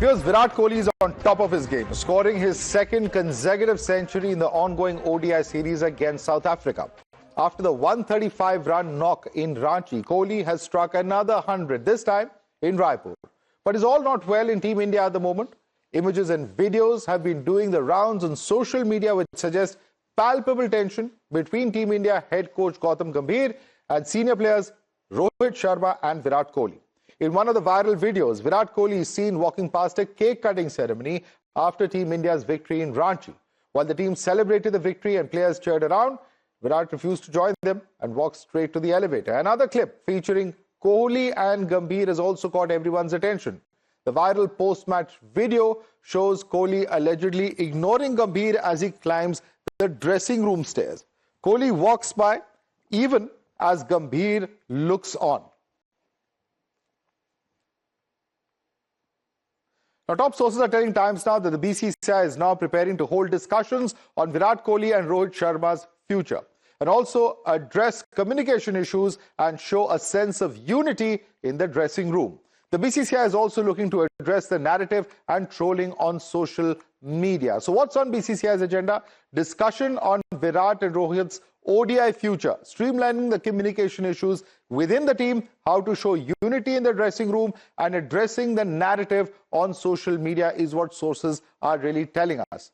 Viewers, Virat Kohli is on top of his game, scoring his second consecutive century in the ongoing ODI series against South Africa. After the 135-run knock in Ranchi, Kohli has struck another 100, this time in Raipur. But it's all not well in Team India at the moment. Images and videos have been doing the rounds on social media which suggest palpable tension between Team India head coach Gautam Gambhir and senior players Rohit Sharma and Virat Kohli. In one of the viral videos, Virat Kohli is seen walking past a cake-cutting ceremony after Team India's victory in Ranchi. While the team celebrated the victory and players cheered around, Virat refused to join them and walked straight to the elevator. Another clip featuring Kohli and Gambhir has also caught everyone's attention. The viral post-match video shows Kohli allegedly ignoring Gambhir as he climbs the dressing room stairs. Kohli walks by even as Gambhir looks on. Now, top sources are telling Times Now that the BCCI is now preparing to hold discussions on Virat Kohli and Rohit Sharma's future, and also address communication issues and show a sense of unity in the dressing room. The BCCI is also looking to address the narrative and trolling on social media. So what's on BCCI's agenda? Discussion on Virat and Rohit's ODI future, streamlining the communication issues within the team, how to show unity in the dressing room, and addressing the narrative on social media is what sources are really telling us.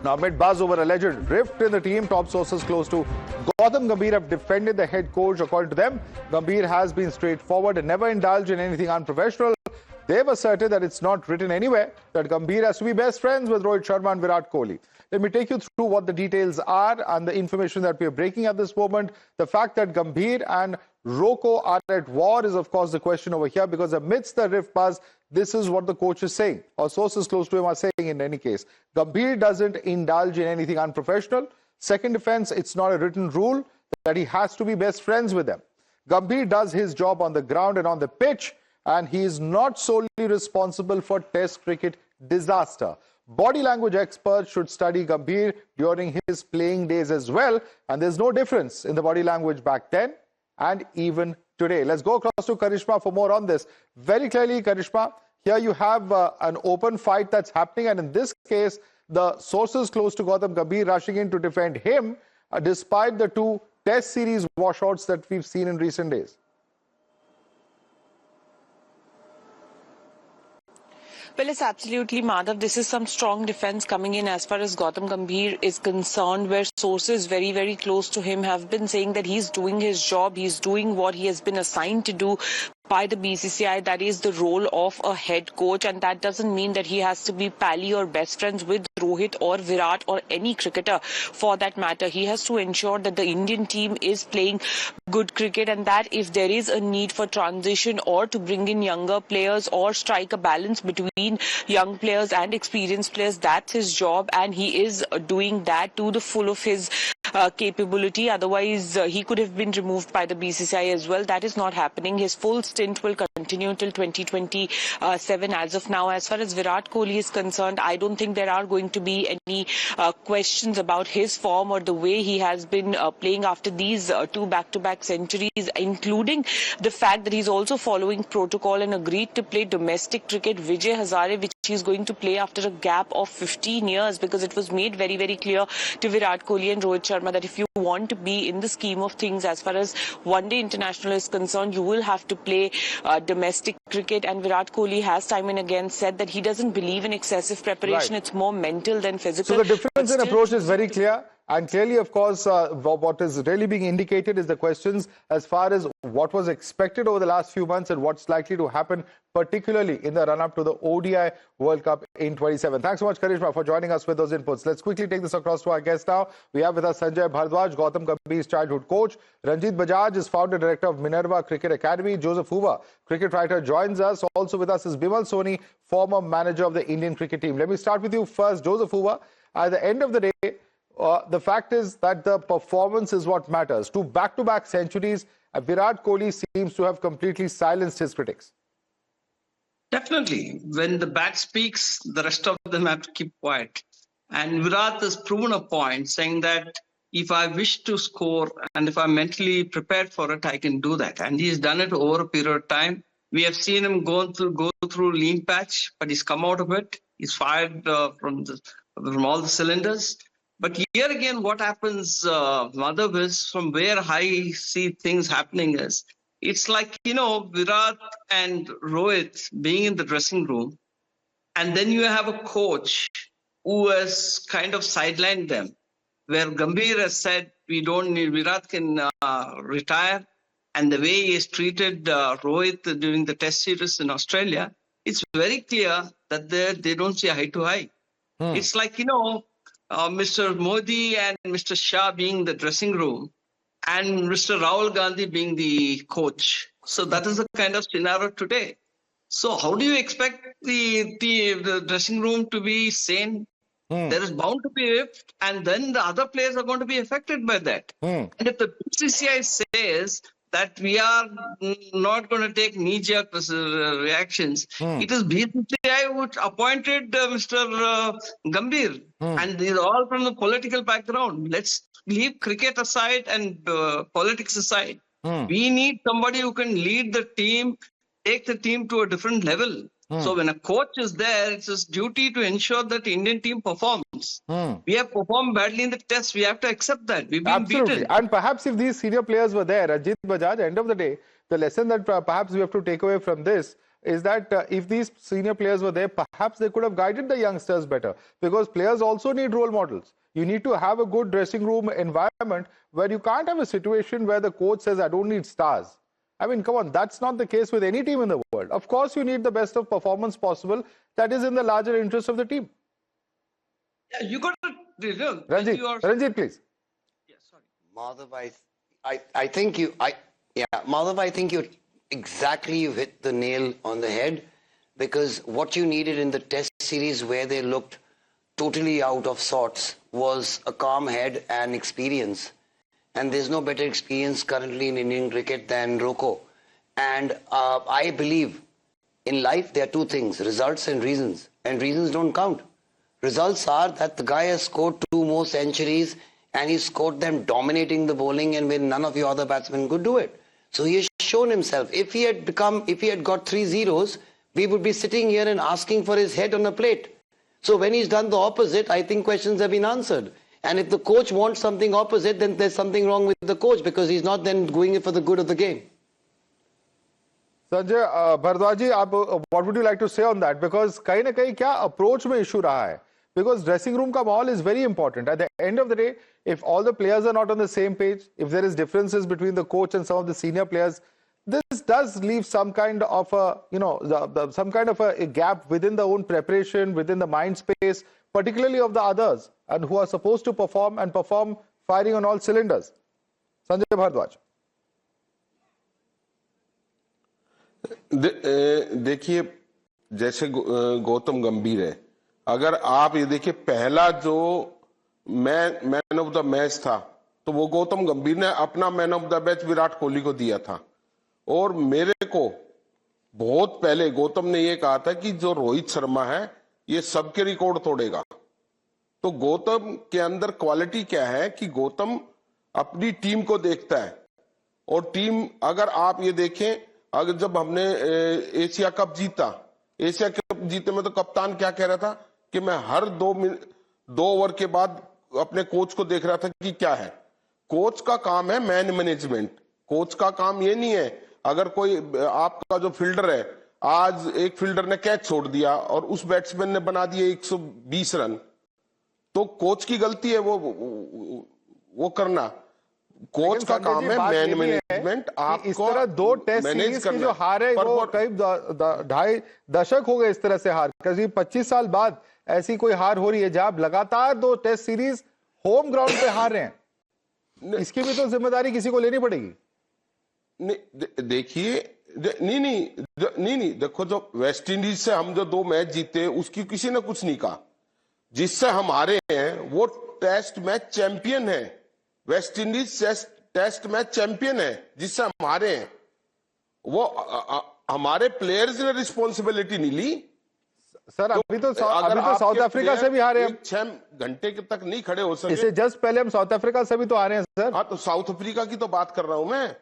Now, amid buzz over alleged rift in the team, top sources close to Gautam Gambhir have defended the head coach. According to them, Gambhir has been straightforward and never indulged in anything unprofessional. They've asserted that it's not written anywhere that Gambhir has to be best friends with Rohit Sharma and Virat Kohli. Let me take you through what the details are and the information that we are breaking at this moment. The fact that Gambhir and Roko are at war is, of course, the question over here, because amidst the rift buzz, this is what the coach is saying, or sources close to him are saying in any case. Gambhir doesn't indulge in anything unprofessional. Second defense, it's not a written rule that he has to be best friends with them. Gambhir does his job on the ground and on the pitch, and he is not solely responsible for Test cricket disaster. Body language experts should study Gambhir during his playing days as well, and there's no difference in the body language back then and even today. Let's go across to Karishma for more on this. Very clearly, Karishma, here you have an open fight that's happening, and in this case, the sources close to Gautam Gambhir rushing in to defend him, despite the two Test series washouts that we've seen in recent days. Well, it's absolutely, Madhav. This is some strong defense coming in as far as Gautam Gambhir is concerned, where sources very, very close to him have been saying that he's doing his job. He's doing what he has been assigned to do by the BCCI. That is the role of a head coach, and that doesn't mean that he has to be pally or best friends with Rohit or Virat or any cricketer for that matter. He has to ensure that the Indian team is playing good cricket, and that if there is a need for transition or to bring in younger players or strike a balance between young players and experienced players, that's his job, and he is doing that to the full of his capability. Otherwise, he could have been removed by the BCCI as well. That is not happening. His full stint will continue till 2027 as of now. As far as Virat Kohli is concerned, I don't think there are going to be any questions about his form or the way he has been playing after these two back-to-back centuries, including the fact that he's also following protocol and agreed to play domestic cricket Vijay Hazare, which he's going to play after a gap of 15 years, because it was made very, very clear to Virat Kohli and Rohit Sharma that if you want to be in the scheme of things as far as one-day international is concerned, you will have to play domestic cricket. And Virat Kohli has time and again said that he doesn't believe in excessive preparation. Right. It's more mental than physical. So the difference in approach is very clear. And clearly, of course, what is really being indicated is the questions as far as what was expected over the last few months and what's likely to happen, particularly in the run-up to the ODI World Cup in 27. Thanks so much, Karishma, for joining us with those inputs. Let's quickly take this across to our guest now. We have with us Sanjay Bhardwaj, Gautam Gambhir's childhood coach. Ranjit Bajaj is founder director of Minerva Cricket Academy. Joseph Hoover, cricket writer, joins us. Also with us is Bimal Soni, former manager of the Indian cricket team. Let me start with you first, Joseph Hoover. At the end of the day, the fact is that the performance is what matters. Two back-to-back centuries, Virat Kohli seems to have completely silenced his critics. Definitely. When the bat speaks, the rest of them have to keep quiet. And Virat has proven a point, saying that if I wish to score and if I'm mentally prepared for it, I can do that. And he's done it over a period of time. We have seen him go through lean patch, but he's come out of it. He's fired from all the cylinders. But here again, what happens, Madhav, is from where I see things happening is, it's like, Virat and Rohit being in the dressing room, and then you have a coach who has kind of sidelined them, where Gambhir has said, we don't need, Virat can retire. And the way he has treated Rohit during the test series in Australia, it's very clear that they don't see eye to eye. It's like, Mr. Modi and Mr. Shah being the dressing room and Mr. Rahul Gandhi being the coach. So that is the kind of scenario today. So how do you expect the dressing room to be sane? There is bound to be a rift, and then the other players are going to be affected by that. And if the BCCI says that we are not going to take knee-jerk reactions, it is BCCI which appointed Mr. Gambhir, and these are all from the political background. Let's leave cricket aside and politics aside. We need somebody who can lead the team, take the team to a different level. So when a coach is there, it's his duty to ensure that the Indian team performs. We have performed badly in the test. We have to accept that. We've been beaten. And perhaps if these senior players were there, Ajit Bajaj, at the end of the day, the lesson that perhaps we have to take away from this is that if these senior players were there, perhaps they could have guided the youngsters better. Because players also need role models. You need to have a good dressing room environment where you can't have a situation where the coach says, I don't need stars. I mean, come on, that's not the case with any team in the world. Of course, you need the best of performance possible. That is in the larger interest of the team. Yeah, you got to... Ranjit, please. Yeah, sorry. Madhav, I think you exactly you hit the nail on the head, because what you needed in the test series where they looked totally out of sorts was a calm head and experience. And there's no better experience currently in Indian cricket than Rocco. And I believe in life there are two things, results and reasons. And reasons don't count. Results are that the guy has scored 2 more centuries and he scored them dominating the bowling, and when none of your other batsmen could do it. So he has shown himself. If he had got 3 zeros, we would be sitting here and asking for his head on a plate. So when he's done the opposite, I think questions have been answered. And if the coach wants something opposite, then there's something wrong with the coach, because he's not then doing it for the good of the game. Sanjay Bhardwaj, what would you like to say on that? Because kahin na kahin kya approach mein issue raha hai? Because dressing room ka mahal is very important. At the end of the day, if all the players are not on the same page, if there is differences between the coach and some of the senior players, this does leave some kind of a, some kind of a gap within the own preparation, within the mind space, particularly of the others, and who are supposed to perform and perform firing on all cylinders. Sanjay Bhardwaj. देखिए, जैसे गौतम गंभीर है, अगर आप ये देखिए, पहला जो मैन ऑफ द मैच था, तो वो गौतम गंभीर ने अपना man of the match Virat Kohli को दिया था। और मेरे को बहुत पहले गौतम ने ये कहा था कि जो रोहित शर्मा है ये सबके रिकॉर्ड तोड़ेगा। तो गौतम के अंदर क्वालिटी क्या है कि गौतम अपनी टीम को देखता है, और टीम, अगर आप ये देखें, अगर जब हमने एशिया कप जीता, एशिया कप जीते में तो कप्तान क्या कह रहा था कि मैं हर 2 ओवर के बाद अपने कोच को देख रहा था कि क्या है। कोच का काम है मैन मैनेजमेंट। कोच का काम ये नहीं है, अगर कोई आपका जो फील्डर है, आज एक फील्डर ने कैच छोड़ दिया और उस बैट्समैन ने बना दिए 120 रन, तो कोच की गलती है वो करना। कोच का काम है मैन मैनेजमेंट। आप इस तरह 2 टेस्ट सीरीज की जो हार है वो करीब 2.5 दशक हो गए इस तरह से हार, करीब 25 साल बाद ऐसी कोई हार हो रही है जहां लगातार 2 टेस्ट सीरीज होम ग्राउंड पे हार रहे हैं। इसकी भी तो जिम्मेदारी किसी को लेनी पड़ेगी। देखिए, नहीं, देखो, जो वेस्ट इंडीज से हम जो 2 मैच जीते उसकी किसी ने कुछ नहीं कहा। जिससे हम हारे हैं वो टेस्ट मैच चैंपियन है। West Indies test match champion है जिससे हम हारे हैं। वो हमारे प्लेयर्स ने रिस्पॉन्सिबिलिटी नहीं ली। सर, अभी तो साउथ अफ्रीका से भी हारे हैं। 6 घंटे तक नहीं खड़े हो सके। इससे जस्ट पहले हम साउथ अफ्रीका से भी तो हारे हैं सर। हाँ, तो साउथ अफ्रीका की तो बात कर रहा हूं मैं।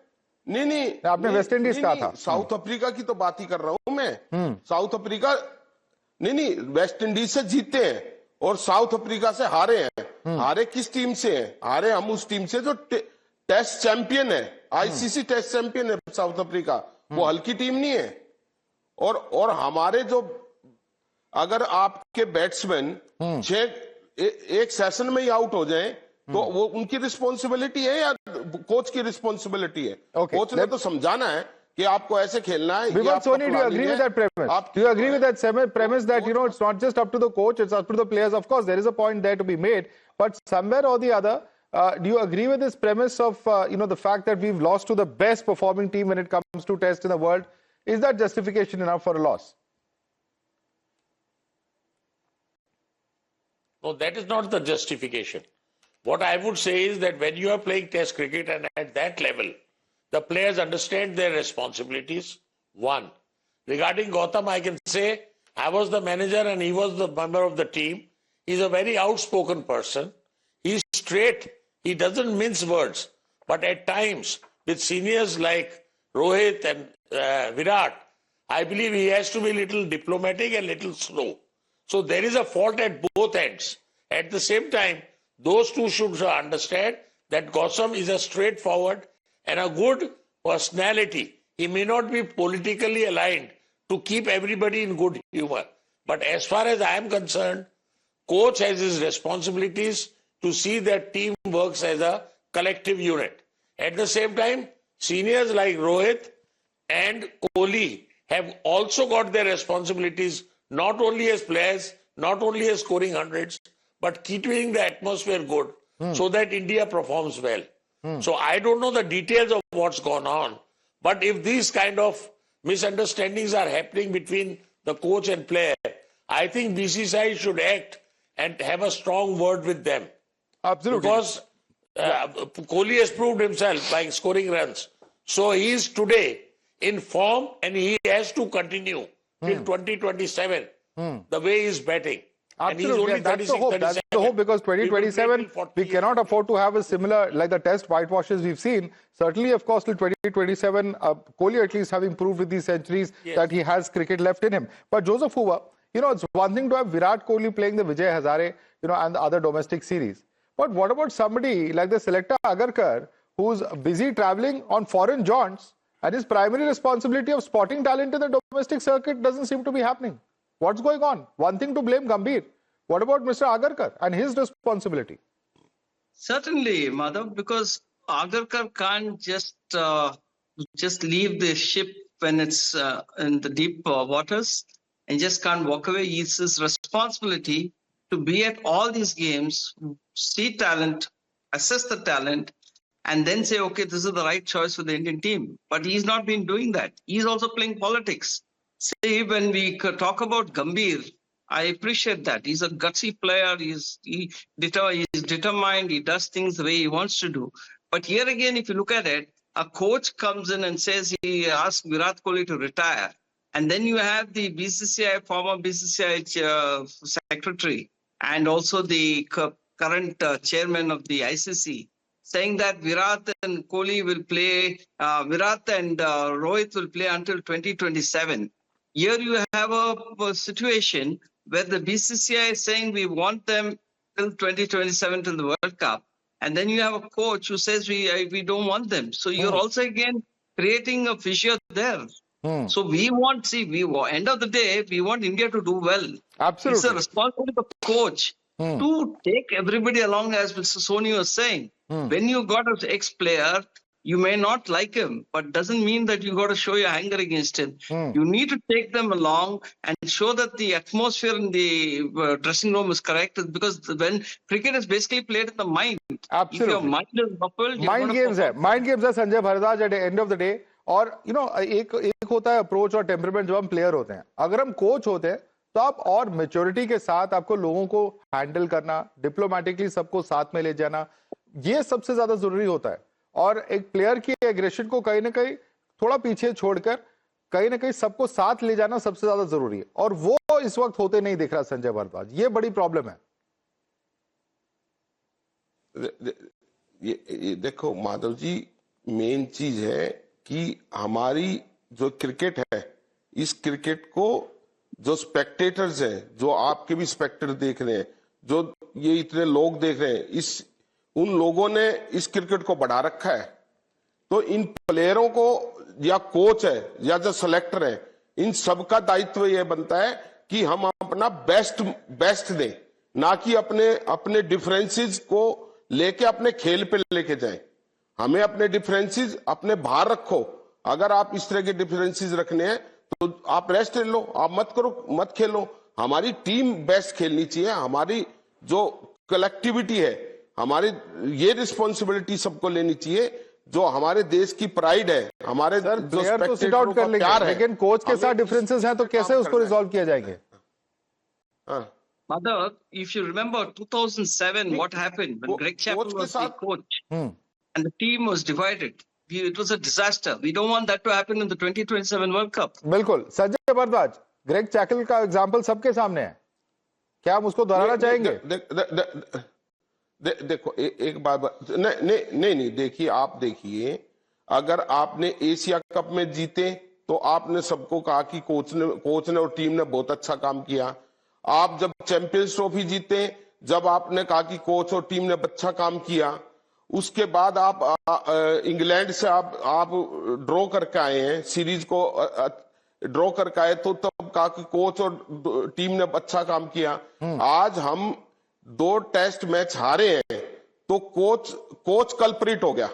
नहीं आपने वेस्ट इंडीज कहा था। साउथ अफ्रीका की तो बात ही कर रहा हूं मैं। साउथ अफ्रीका नहीं वेस्ट इंडीज से जीते हैं और साउथ अफ्रीका से हारे हैं। हारे किस टीम से हैं? हारे हम उस टीम से जो टेस्ट चैंपियन है, आईसीसी टेस्ट चैंपियन है साउथ अफ्रीका। वो हल्की टीम नहीं है। और हमारे जो अगर आपके बैट्समैन एक सेशन में ही आउट हो जाएं तो वो उनकी रिस्पॉन्सिबिलिटी है या कोच की रिस्पॉन्सिबिलिटी है? कोच ने तो समझाना है कि आपको ऐसे खेलना है। Vivat Soni, do you agree with that premise? Do you agree with that premise that, it's not just up to the coach, it's up to the players? Of course, there is a point there to be made, but somewhere or the other, do you agree with this premise of, the fact that we've lost to the best performing team when it comes to test in the world? Is that justification enough for a loss? No, that is not the justification. What I would say is that when you are playing test cricket and at that level, the players understand their responsibilities. One. Regarding Gautam, I can say I was the manager and he was the member of the team. He's a very outspoken person. He's straight. He doesn't mince words. But at times, with seniors like Rohit and Virat, I believe he has to be a little diplomatic and a little slow. So there is a fault at both ends. At the same time, those two should understand that Gautam is a straightforward and a good personality. He may not be politically aligned to keep everybody in good humor. But as far as I am concerned, coach has his responsibilities to see that team works as a collective unit. At the same time, seniors like Rohit and Kohli have also got their responsibilities, not only as players, not only as scoring hundreds, but keeping the atmosphere good so that India performs well. So I don't know the details of what's gone on, but if these kind of misunderstandings are happening between the coach and player, I think BCCI should act and have a strong word with them. Absolutely. Because Kohli has proved himself by scoring runs. So he is today in form and he has to continue till 2027 the way he is batting. Absolutely, and that's the hope. That's the hope, because 2027, we cannot afford to have a similar, like the test whitewashes we've seen. Certainly, of course, till 2027, Kohli at least having proved with these centuries that he has cricket left in him. But Joseph Hoover, it's one thing to have Virat Kohli playing the Vijay Hazare, and the other domestic series. But what about somebody like the selector Agarkar, who's busy traveling on foreign jaunts, and his primary responsibility of spotting talent in the domestic circuit doesn't seem to be happening? What's going on? One thing to blame Gambhir. What about Mr. Agarkar and his responsibility? Certainly, Madhav, because Agarkar can't just leave the ship when it's in the deep waters and just can't walk away. It's his responsibility to be at all these games, see talent, assess the talent, and then say, okay, this is the right choice for the Indian team. But he's not been doing that. He's also playing politics. See, when we talk about Gambhir, I appreciate that. He's a gutsy player. He's determined. He does things the way he wants to do. But here again, if you look at it, a coach comes in and says he asks Virat Kohli to retire. And then you have the BCCI, former BCCI secretary, and also the current chairman of the ICC, saying that Virat and Kohli will play, Virat and Rohit will play until 2027. Here you have a situation where the BCCI is saying we want them till 2027 till the World Cup. And then you have a coach who says we don't want them. So you're also again creating a fissure there. So we want, end of the day, we want India to do well. Absolutely. It's a responsibility of the coach to take everybody along, as Mr. Soni was saying. When you got an ex-player, you may not like him, but doesn't mean that you got to show your anger against him. You need to take them along and show that the atmosphere in the dressing room is correct, because when cricket is basically played in the mind. Absolutely. If your mind is muffled, mind games है, Sanjay Bharadwaj at the end of the day. और एक होता है approach और temperament जब हम player होते हैं. अगर हम कोच होते हैं तो आप और मैच्योरिटी के साथ आपको लोगों को हैंडल करना, डिप्लोमेटिकली सबको साथ में ले जाना, ये सबसे ज्यादा जरूरी होता है. और एक प्लेयर की एग्रेशन को कहीं ना कहीं थोड़ा पीछे छोड़कर कहीं ना कहीं सबको साथ ले जाना सबसे ज्यादा जरूरी है. और वो इस वक्त होते नहीं दिख रहा संजय भारद्वाज. ये बड़ी प्रॉब्लम है. ये देखो माधव जी, मेन चीज है कि हमारी जो क्रिकेट है, इस क्रिकेट को जो स्पेक्टेटर्स हैं, जो आपके भी स्पेक्टेटर देख रहे हैं, जो ये इतने लोग देख रहे हैं, उन लोगों ने इस क्रिकेट को बढ़ा रखा है। तो इन प्लेयरों को, या कोच है या जो सिलेक्टर है, इन सबका दायित्व यह बनता है कि हम अपना बेस्ट दें, ना कि अपने डिफरेंसेस को लेके अपने खेल पे लेके जाएं। हमें अपने डिफरेंसेस अपने बाहर रखो। अगर आप इस तरह के डिफरेंसेस रखने हैं तो आप रेस्ट ले लो, आप मत खेलो। हमारी टीम बेस्ट खेलनी चाहिए। हमारी जो कलेक्टिविटी है, हमारी ये रिस्पॉन्सिबिलिटी सबको लेनी चाहिए। जो हमारे देश की प्राइड है, हमारे जो प्लेयर तो सिट आउट कर लेंगे, लेकिन कोच के साथ डिफरेंसेस हैं तो कैसे उसको रिजॉल्व किया जाएंगे? Mother, if you remember 2007, what happened when Greg Chappell was the coach and the team was divided? It was a disaster. We don't want that to happen in the 2027 World Cup. बिल्कुल। Sanjay Bhardwaj, Greg Chappell का example सबके सामने है, क्या हम उसको दोहराना चाहेंगे? देखो एक बात, नहीं, देखिए, आप देखिए, अगर आपने एशिया कप में जीते तो आपने सबको कहा कि कोच ने और टीम ने बहुत अच्छा काम किया। आप जब चैंपियंस ट्रॉफी जीते, जब आपने कहा कि कोच और टीम ने अच्छा काम किया। उसके बाद आप इंग्लैंड से आप ड्रॉ करके आए हैं, सीरीज को ड्रॉ करके आए, तो तब कहा कि कोच और टीम ने अच्छा काम किया। आज हम 2 टेस्ट मैच हारे हैं तो कोच कल्प्रिट हो गया।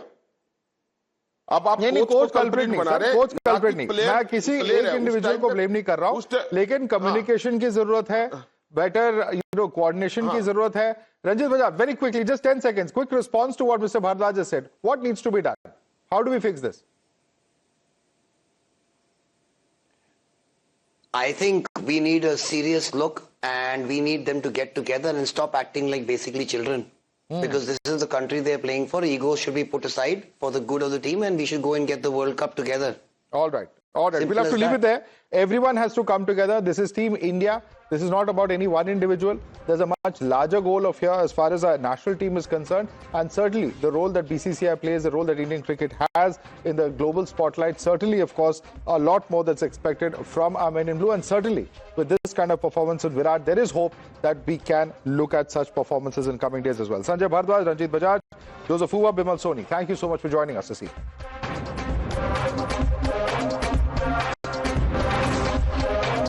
अब आप कोच कल्प्रिट नहीं बना रहे, कोच कल्प्रिट नहीं। मैं किसी एक इंडिविजुअल को ब्लेम नहीं कर रहा हूं, लेकिन कम्युनिकेशन की जरूरत है, बेटर कोऑर्डिनेशन की जरूरत है। Ranjit Bajaj, very quickly, just 10 seconds, quick response to what Mr. Bhardwaj has said. What needs to be done? How do we fix this? I think we need a serious look, and we need them to get together and stop acting like basically children. Because this is the country they're playing for. Ego should be put aside for the good of the team, and we should go and get the World Cup together. All right. We'll have to leave it there. Everyone has to come together. This is Team India. This is not about any one individual. There's a much larger goal of here as far as our national team is concerned. And certainly the role that BCCI plays, the role that Indian cricket has in the global spotlight, certainly, of course, a lot more that's expected from our men in blue. And certainly with this kind of performance with Virat, there is hope that we can look at such performances in coming days as well. Sanjay Bhardwaj, Ranjit Bajaj, Joseph Uwa, Bimal Soni, thank you so much for joining us this evening.